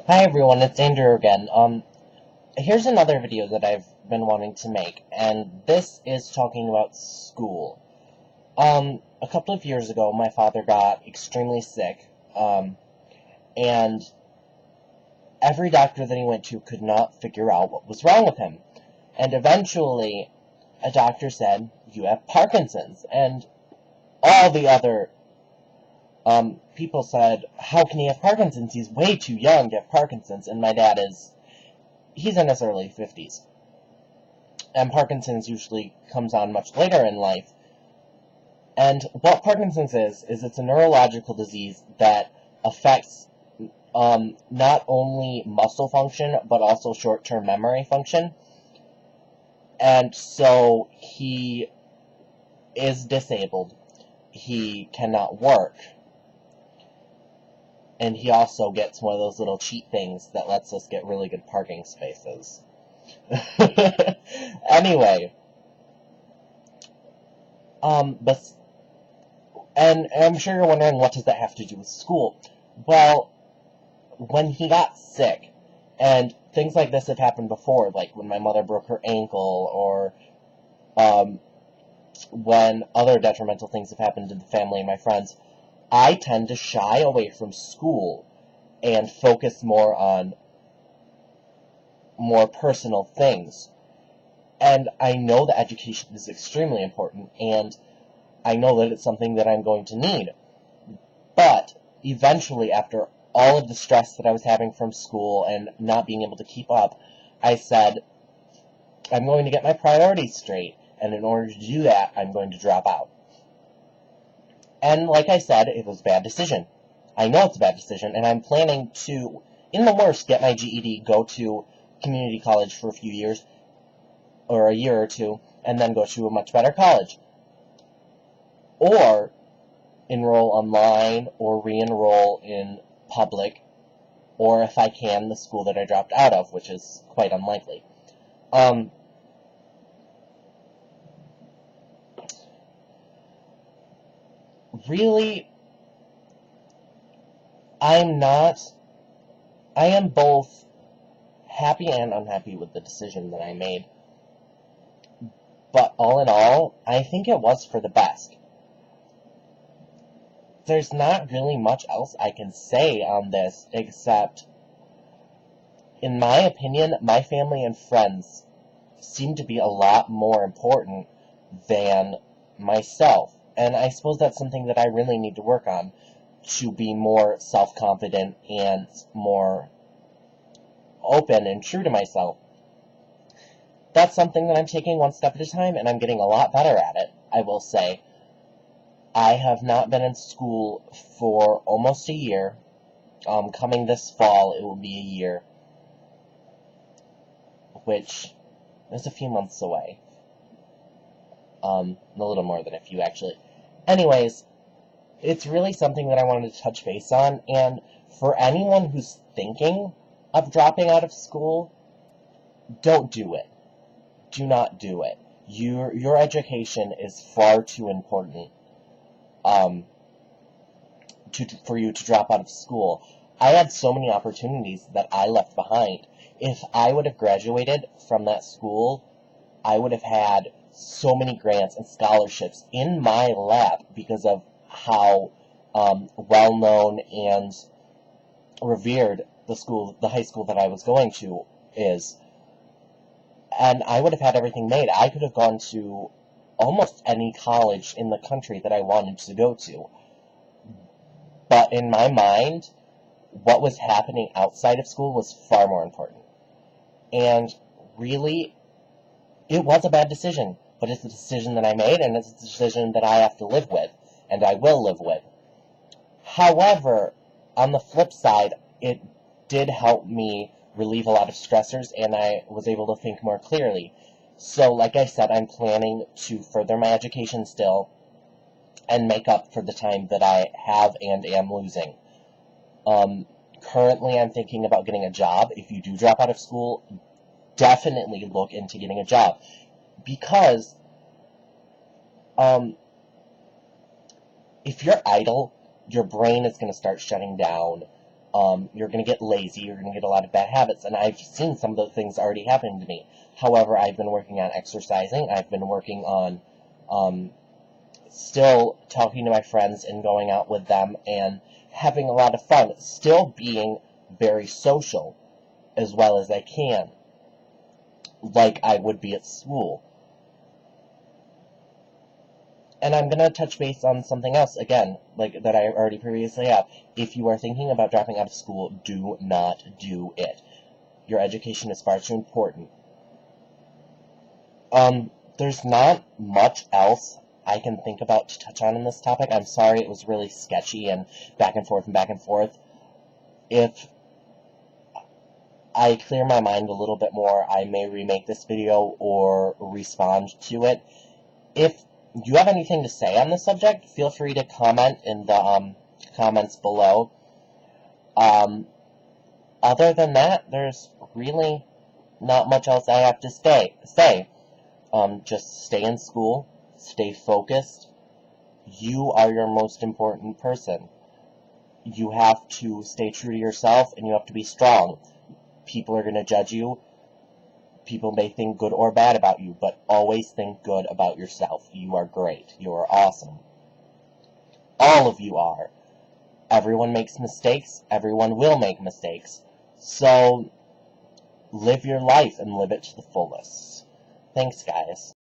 Hi everyone, it's Andrew again. Here's another video that I've been wanting to make, and this is talking about school. A couple of years ago, my father got extremely sick, and every doctor that he went to could not figure out what was wrong with him. And eventually, a doctor said, "You have Parkinson's," and all the other people said, "How can he have Parkinson's? He's way too young to have Parkinson's." And my dad he's in his early 50s. And Parkinson's usually comes on much later in life. And what Parkinson's is it's a neurological disease that affects not only muscle function, but also short-term memory function. And so he is disabled. He cannot work. And he also gets one of those little cheat things that lets us get really good parking spaces. Anyway, and I'm sure you're wondering, what does that have to do with school? Well, when he got sick, and things like this have happened before, like when my mother broke her ankle, or when other detrimental things have happened to the family and my friends, I tend to shy away from school and focus more on more personal things. And I know that education is extremely important, and I know that it's something that I'm going to need. But eventually, after all of the stress that I was having from school and not being able to keep up, I said, I'm going to get my priorities straight, and in order to do that, I'm going to drop out. And like I said, it was a bad decision. I know it's a bad decision, and I'm planning to, in the worst, get my GED, go to community college for a few years, or a year or two, and then go to a much better college. Or enroll online, or re-enroll in public, or if I can, the school that I dropped out of, which is quite unlikely. Really, I am both happy and unhappy with the decision that I made. But all in all, I think it was for the best. There's not really much else I can say on this, except, in my opinion, my family and friends seem to be a lot more important than myself. And I suppose that's something that I really need to work on, to be more self-confident and more open and true to myself. That's something that I'm taking one step at a time, and I'm getting a lot better at it, I will say. I have not been in school for almost a year. Coming this fall, it will be a year, which is a few months away. A little more than a few, actually. Anyways, it's really something that I wanted to touch base on, and for anyone who's thinking of dropping out of school, don't do it. Do not do it. Your education is far too important for you to drop out of school. I had so many opportunities that I left behind. If I would have graduated from that school, I would have had so many grants and scholarships in my lap because of how well-known and revered the high school that I was going to is. And I would have had everything made. I could have gone to almost any college in the country that I wanted to go to. But in my mind, what was happening outside of school was far more important. And really, it was a bad decision. But it's a decision that I made, and it's a decision that I have to live with, and I will live with. However, on the flip side, it did help me relieve a lot of stressors, and I was able to think more clearly. So, like I said, I'm planning to further my education still, and make up for the time that I have and am losing. Currently, I'm thinking about getting a job. If you do drop out of school, definitely look into getting a job. Because, if you're idle, your brain is going to start shutting down. You're going to get lazy. You're going to get a lot of bad habits. And I've seen some of those things already happening to me. However, I've been working on exercising. I've been working on still talking to my friends and going out with them and having a lot of fun. Still being very social as well as I can, like I would be at school. And I'm going to touch base on something else, again, like that I already previously have. If you are thinking about dropping out of school, do not do it. Your education is far too important. There's not much else I can think about to touch on in this topic. I'm sorry it was really sketchy and back and forth and back and forth. If I clear my mind a little bit more, I may remake this video or respond to it. If you have anything to say on this subject, feel free to comment in the comments below. Other than that, there's really not much else I have to say. Just stay in school, stay focused. You are your most important person. You have to stay true to yourself, and you have to be strong. People are going to judge you. People may think good or bad about you, but always think good about yourself. You are great. You are awesome. All of you are. Everyone makes mistakes. Everyone will make mistakes. So, live your life and live it to the fullest. Thanks, guys.